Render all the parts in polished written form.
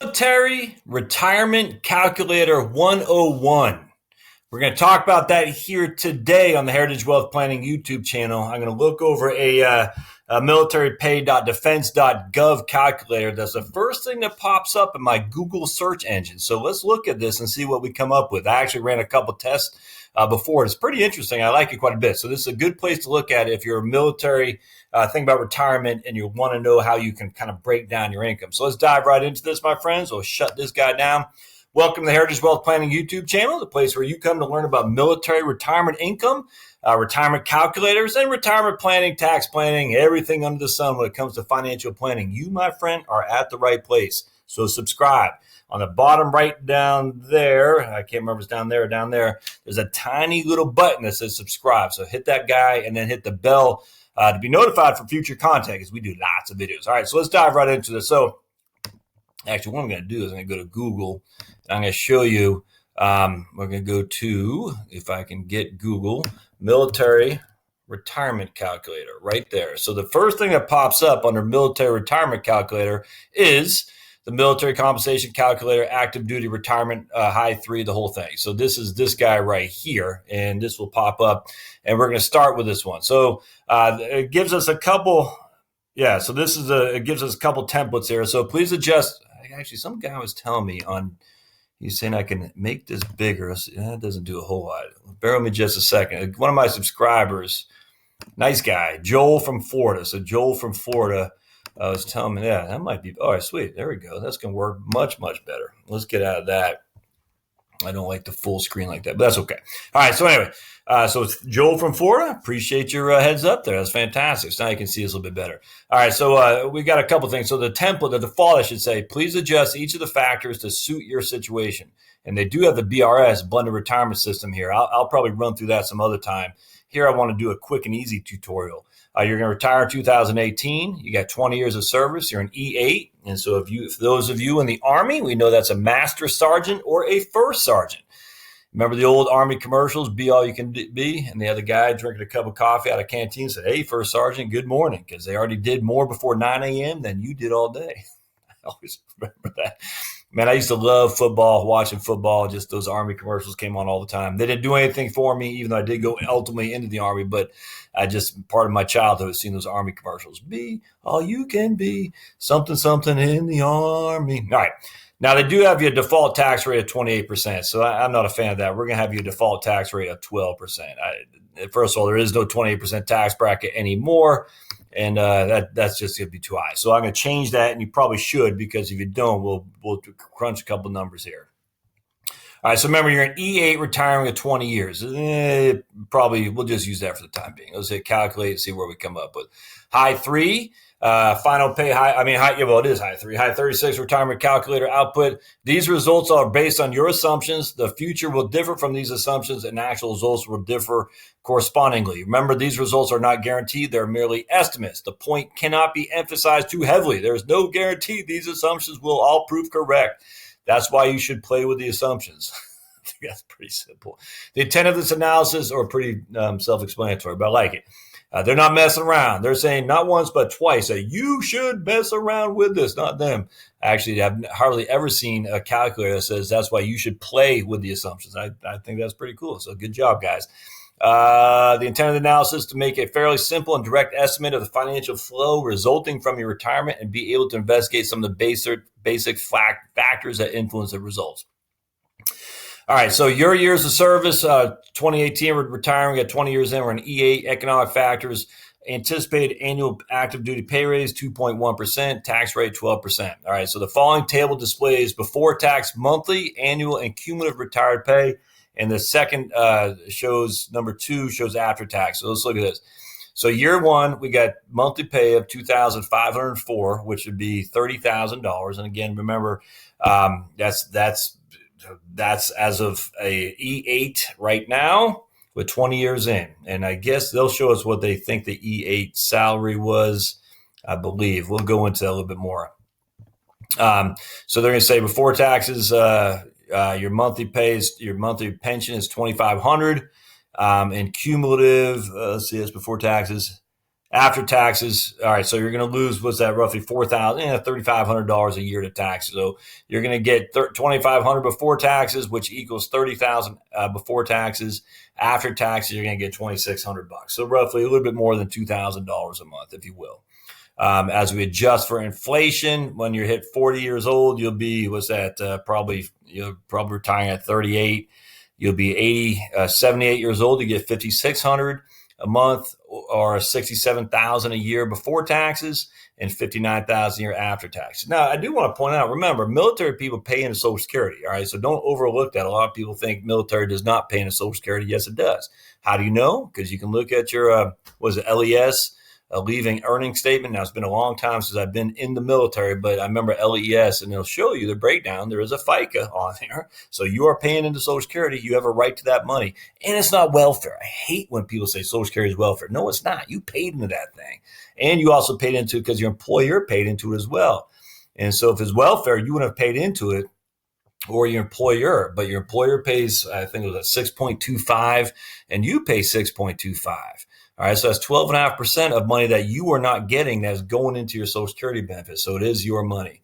Military Retirement Calculator 101. We're going to talk about that here today on the Heritage Wealth Planning YouTube channel. I'm going to look over a militarypay.defense.gov calculator. That's the first thing that pops up in my Google search engine. So let's look at this and see what we come up with. I actually ran a couple tests before. It's pretty interesting. I like it quite a bit. So this is a good place to look at if you're a military, think about retirement, and you want to know how you can kind of break down your income. So let's dive right into this, my friends. We'll shut this guy down. Welcome to the Heritage Wealth Planning YouTube channel, the place where you come to learn about military retirement income, retirement calculators, and retirement planning, tax planning, everything under the sun when it comes to financial planning. You, my friend, are at the right place. So subscribe. On the bottom right down there, I can't remember if it's down there or down there, there's a tiny little button that says subscribe. So hit that guy and then hit the bell to be notified for future content, because we do lots of videos. All right, so let's dive right into this. So actually, what I'm going to do is I'm going to go to Google, and I'm going to show you, we're going to go to, if I can get Google, military retirement calculator right there. So the first thing that pops up under military retirement calculator is the military compensation calculator, active duty retirement, high 3, the whole thing. So this is this guy right here, and this will pop up, and we're going to start with this one. So it gives us a couple. Yeah, so this is it gives us a couple templates here. So please adjust. Actually, some guy was telling me he's saying I can make this bigger. That doesn't do a whole lot. Bear with me just a second. One of my subscribers, nice guy, Joel from Florida. So Joel from Florida was telling me, yeah, that might be, all right, sweet. There we go. That's going to work much, much better. Let's get out of that. I don't like the full screen like that, but that's okay. All right, so anyway, so it's Joel from Florida. Appreciate your heads up there. That's fantastic. So now you can see us a little bit better. All right, so we got a couple things. So the template, the default, I should say, please adjust each of the factors to suit your situation. And they do have the BRS, blended retirement system here. I'll probably run through that some other time. Here I want to do a quick and easy tutorial. You're going to retire in 2018. You got 20 years of service. You're an E8. And so if those of you in the Army, we know that's a master sergeant or a first sergeant. Remember the old Army commercials, be all you can be? And they had the guy drinking a cup of coffee out of a canteen and said, hey, first sergeant, good morning, because they already did more before 9 a.m. than you did all day. I always remember that. Man, I used to love football, watching football. Just those Army commercials came on all the time. They didn't do anything for me, even though I did go ultimately into the Army. But I just, part of my childhood was seeing those Army commercials. Be all you can be, something, something in the Army. All right. Now, they do have you a default tax rate of 28%. So I'm not a fan of that. We're going to have you a default tax rate of 12%. First of all, there is no 28% tax bracket anymore. And that's just going to be too high. So I'm going to change that, and you probably should, because if you don't, we'll crunch a couple numbers here. All right, so remember, you're an E8 retiring at 20 years. Probably we'll just use that for the time being. Let's hit calculate and see where we come up with. High 3, final pay high. Well, it is high 3. High 36 retirement calculator output. These results are based on your assumptions. The future will differ from these assumptions, and actual results will differ correspondingly. Remember, these results are not guaranteed. They're merely estimates. The point cannot be emphasized too heavily. There's no guarantee these assumptions will all prove correct. That's why you should play with the assumptions. I think that's pretty simple. The intent of this analysis are pretty self-explanatory, but I like it. They're not messing around. They're saying not once but twice that you should mess around with this, not them. Actually, I've hardly ever seen a calculator that says that's why you should play with the assumptions. I think that's pretty cool. So good job, guys. The intent of the analysis is to make a fairly simple and direct estimate of the financial flow resulting from your retirement and be able to investigate some of the basic factors that influence the results. All right, so your years of service, 2018, we're retiring at 20 years in. We're in E8, economic factors, anticipated annual active duty pay raise, 2.1%, tax rate, 12%. All right, so the following table displays before tax monthly, annual, and cumulative retired pay. And the second shows, number 2 shows after tax. So let's look at this. So year 1, we got monthly pay of $2,504, which would be $30,000. And again, remember, that's as of a E8 right now with 20 years in. And I guess they'll show us what they think the E8 salary was, I believe. We'll go into that a little bit more. So they're going to say before taxes, your monthly pension is $2,500, and cumulative. Let's see, that's before taxes. After taxes, all right, so you're going to lose, what's that, roughly $3,500 a year to taxes. So you're going to get $2,500 before taxes, which equals $30,000 before taxes. After taxes, you're going to get $2,600. So roughly a little bit more than $2,000 a month, if you will. As we adjust for inflation, when you're hit 40 years old, you'll be, probably retiring at 38. You'll be 78 years old. You get $5,600 a month, or $67,000 a year before taxes, and $59,000 a year after taxes. Now, I do want to point out, remember, military people pay into Social Security. All right, so don't overlook that. A lot of people think military does not pay into Social Security. Yes, it does. How do you know? Because you can look at your LES. Leaving earnings statement. Now, it's been a long time since I've been in the military, but I remember LES, and it'll show you the breakdown. There is a FICA on there. So you are paying into Social Security. You have a right to that money. And it's not welfare. I hate when people say Social Security is welfare. No, it's not. You paid into that thing. And you also paid into it because your employer paid into it as well. And so if it's welfare, you wouldn't have paid into it, or your employer, but your employer pays, I think it was at 6.25, and you pay 6.25. All right, so that's 12.5% of money that you are not getting that's going into your Social Security benefit. So it is your money.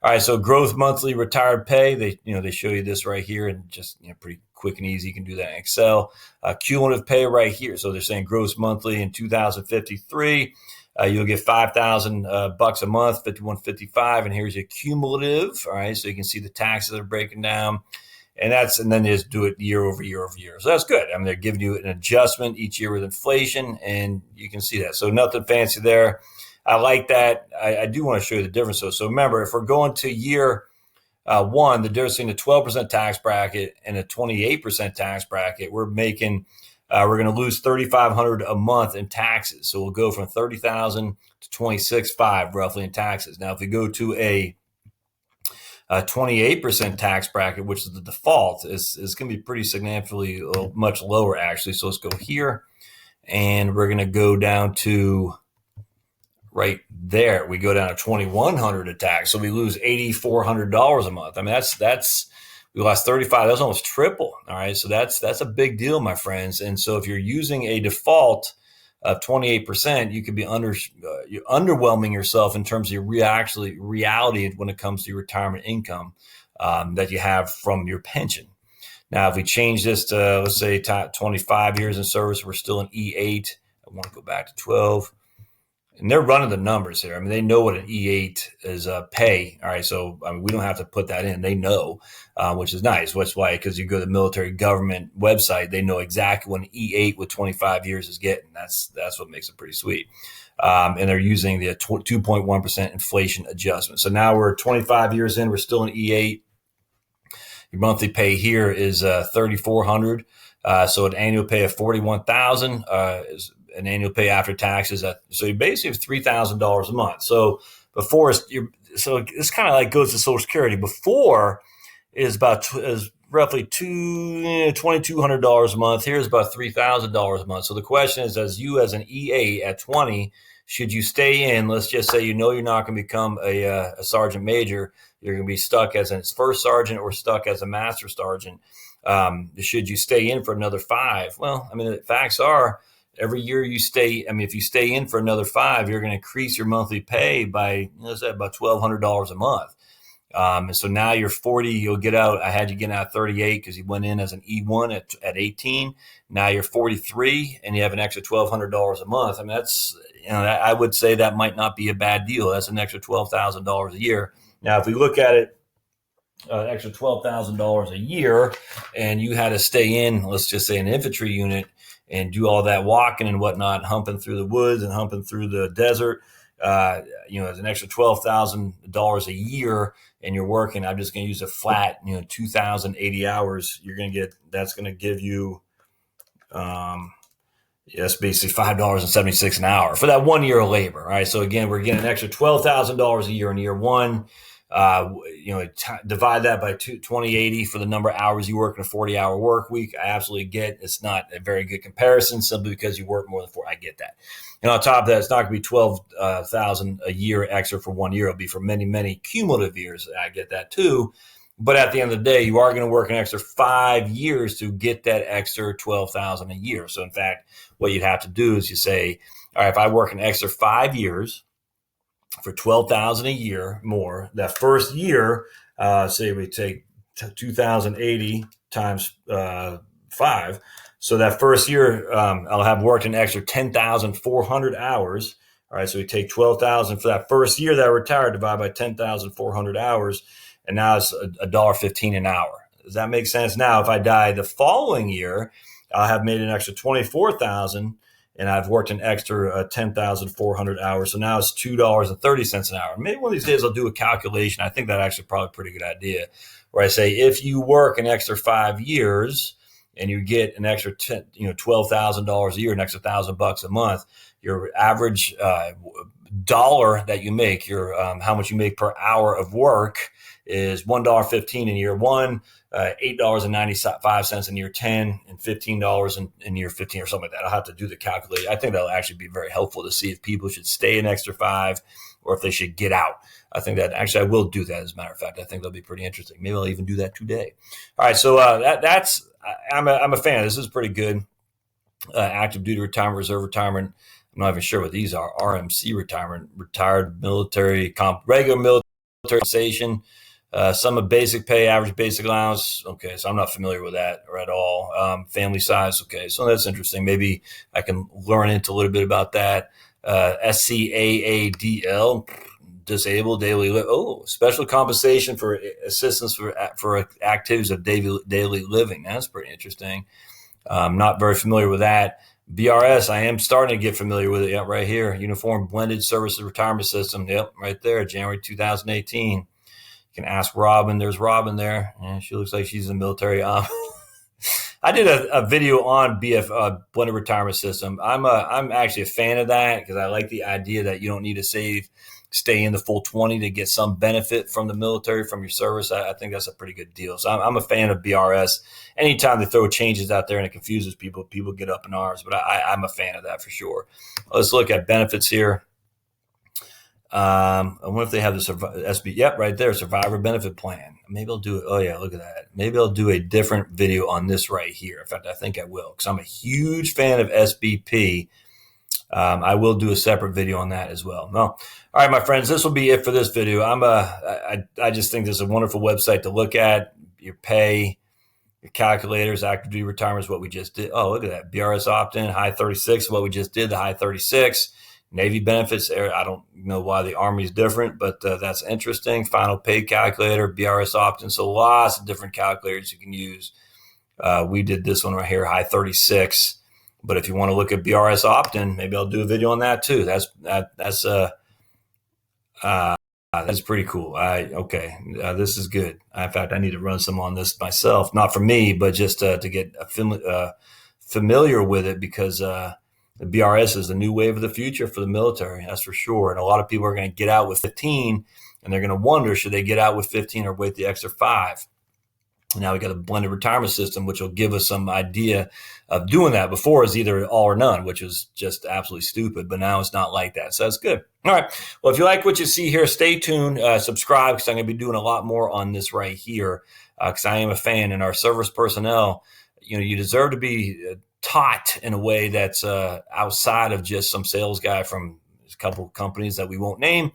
All right, so gross monthly retired pay, they show you this right here, and just pretty quick and easy. You can do that in Excel. Cumulative pay right here. So they're saying gross monthly in 2053, you'll get $5,000 a month, 51.55, and here's your cumulative. All right, so you can see the taxes are breaking down. And then they just do it year over year over year. So that's good. I mean, they're giving you an adjustment each year with inflation, and you can see that. So nothing fancy there. I like that. I do want to show you the difference. So remember, if we're going to year one, the difference between the 12% tax bracket and a 28% tax bracket, we're going to lose $3,500 a month in taxes. So we'll go from $30,000 to $26,500 roughly in taxes. Now, if we go to a 28% tax bracket, which is the default, is going to be pretty significantly much lower, actually. So let's go here, and we're going to go down to right there. We go down to $2,100 a tax, so we lose $8,400 a month. I mean, that's we lost 35. That's almost triple. All right, so that's a big deal, my friends. And so if you're using a default of 28%, you could be you're underwhelming yourself in terms of your reality when it comes to your retirement income that you have from your pension. Now, if we change this to, let's say, 25 years in service, we're still in E8. I want to go back to 12. And they're running the numbers here. I mean, they know what an E8 is pay. All right, so we don't have to put that in. They know, which is nice. That's why, because you go to the military government website, they know exactly what an E8 with 25 years is getting. That's what makes it pretty sweet. And they're using the 2.1% inflation adjustment. So now we're 25 years in. We're still in E8. Your monthly pay here is $3,400. So an annual pay of $41,000 is an annual pay after taxes. So you basically have $3,000 a month. So before, so this kind of like goes to Social Security. Before is roughly $2,200 a month. Here's about $3,000 a month. So the question is, as an EA at 20, should you stay in? Let's just say you're not going to become a sergeant major. You're going to be stuck as a first sergeant or stuck as a master sergeant. Should you stay in for another 5? Well, I mean, the facts are, every year you stay, if you stay in for another 5, you're going to increase your monthly pay by, let's say, about $1,200 a month. And so now you're 40, you'll get out. I had you get out at 38 because you went in as an E1 at 18. Now you're 43 and you have an extra $1,200 a month. I mean, that's, I would say that might not be a bad deal. That's an extra $12,000 a year. Now, if we look at it, extra $12,000 a year, and you had to stay in, let's just say, an infantry unit and do all that walking and whatnot, humping through the woods and humping through the desert, it's an extra $12,000 a year, and you're working. I'm just going to use a flat, 2,080 hours. That's going to give you, that's basically $5.76 an hour for that 1 year of labor. All right. So again, we're getting an extra $12,000 a year in year one. Divide that by 2080 for the number of hours you work in a 40-hour work week. I absolutely get it's not a very good comparison simply because you work more than 4. I get that. And on top of that, it's not going to be 12,000 a year extra for 1 year. It'll be for many, many cumulative years. I get that too. But at the end of the day, you are going to work an extra 5 years to get that extra 12,000 a year. So in fact, what you'd have to do is you say, all right, if I work an extra 5 years for $12,000 a year more, that first year, say we take 2,080 times 5. So that first year, I'll have worked an extra 10,400 hours. All right, so we take 12,000 for that first year that I retired, divide by 10,400 hours, and now it's $1.15 an hour. Does that make sense? Now, if I die the following year, I'll have made an extra 24,000, and I've worked an extra 10,400 hours. So now it's $2.30 an hour. Maybe one of these days I'll do a calculation. I think that actually probably a pretty good idea, where I say if you work an extra 5 years and you get an extra $12,000 a year, an extra $1,000 a month, your average dollar that you make, your how much you make per hour of work is $1.15 in year one, $8.95 in year 10, and $15 in year 15 or something like that. I'll have to do the calculation. I think that'll actually be very helpful to see if people should stay an extra 5 or if they should get out. I think that actually I will do that. As a matter of fact, I think that'll be pretty interesting. Maybe I'll even do that today. All right, so I'm a fan. This is pretty good. Active duty retirement, reserve retirement. I'm not even sure what these are. RMC retirement, retired military regular military compensation. Some of basic pay, average basic allowance. Okay, so I'm not familiar with that or at all. Family size. Okay, so that's interesting. Maybe I can learn into a little bit about that. SCAADL, disabled daily. Special compensation for assistance for activities of daily living. That's pretty interesting. I'm not very familiar with that. BRS, I am starting to get familiar with it. Yep, right here. Uniform Blended Services Retirement System. Yep, right there, January 2018. You can ask Robin. There's Robin there. Yeah, she looks like she's in the military. I did a video on Blended Retirement System. I'm actually a fan of that because I like the idea that you don't need to stay in the full 20 to get some benefit from the military, from your service. I think that's a pretty good deal. So I'm a fan of BRS. Anytime they throw changes out there and it confuses people get up in arms. But I'm a fan of that for sure. Let's look at benefits here. I wonder if they have the SB. Yep, right there, Survivor Benefit Plan. Maybe I'll do it. Oh, yeah, look at that. Maybe I'll do a different video on this right here. In fact, I think I will because I'm a huge fan of SBP. I will do a separate video on that as well. No. All right, my friends, this will be it for this video. I just think this is a wonderful website to look at. Your pay, your calculators, active duty retirement is what we just did. Oh, look at that. BRS opt-in, high 36, what we just did, the high 36. Navy benefits, I don't know why the Army is different, but that's interesting. Final pay calculator, BRS opt-in. So lots of different calculators you can use. We did this one right here, high 36. But if you want to look at BRS opt-in, maybe I'll do a video on that too. That's pretty cool. This is good. In fact, I need to run some on this myself, not for me, but just to get familiar with it because the BRS is the new wave of the future for the military. That's for sure. And a lot of people are going to get out with 15, and they're going to wonder, should they get out with 15 or wait the extra 5? Now we got a blended retirement system, which will give us some idea of doing that. Before is either all or none, which is just absolutely stupid. But now it's not like that. So that's good. All right. Well, if you like what you see here, stay tuned, subscribe, because I'm going to be doing a lot more on this right here because I am a fan. And our service personnel, you deserve to be taught in a way that's outside of just some sales guy from a couple of companies that we won't name.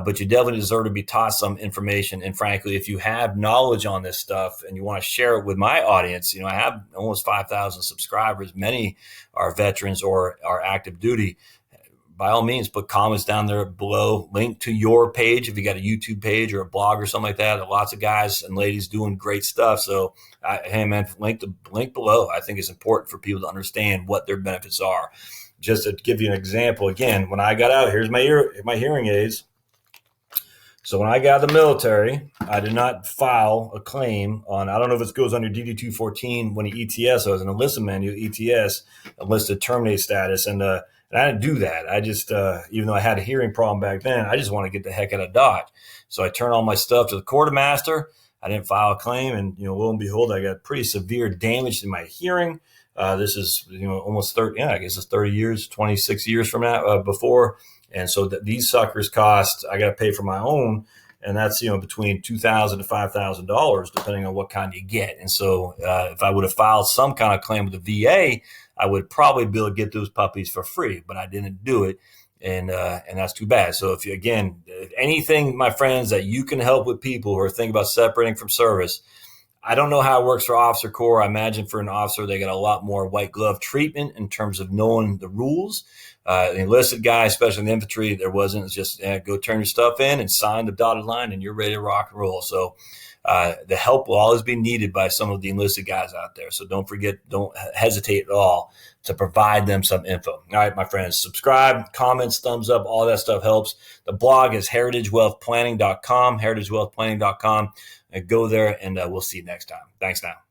But you definitely deserve to be taught some information. And frankly, if you have knowledge on this stuff and you want to share it with my audience, I have almost 5,000 subscribers. Many are veterans or are active duty. By all means, put comments down there below. Link to your page if you got a YouTube page or a blog or something like that. There are lots of guys and ladies doing great stuff. So, hey, man, link below. I think it's important for people to understand what their benefits are. Just to give you an example, again, when I got out, here's my hearing aids. So when I got out of the military, I did not file a claim on, I don't know if it goes under DD-214 when the ETS, I was in a enlisted manual, ETS, enlisted terminate status. And I didn't do that. I just, even though I had a hearing problem back then, I just want to get the heck out of Dodge. So I turned all my stuff to the quartermaster. I didn't file a claim. And, lo and behold, I got pretty severe damage to my hearing. This is, almost 30, I guess it's 30 years, 26 years from now, before. And so these suckers cost, I got to pay for my own. And that's, between $2,000 to $5,000, depending on what kind you get. And so if I would have filed some kind of claim with the VA, I would probably be able to get those puppies for free, but I didn't do it. And that's too bad. So if anything, my friends, that you can help with people who are thinking about separating from service, I don't know how it works for Officer Corps. I imagine for an officer, they got a lot more white glove treatment in terms of knowing the rules. The enlisted guy, especially in the infantry, there wasn't. It's just go turn your stuff in and sign the dotted line, and you're ready to rock and roll. So the help will always be needed by some of the enlisted guys out there. So don't hesitate at all to provide them some info. All right, my friends, subscribe, comments, thumbs up, all that stuff helps. The blog is heritagewealthplanning.com, heritagewealthplanning.com. Go there, and we'll see you next time. Thanks now.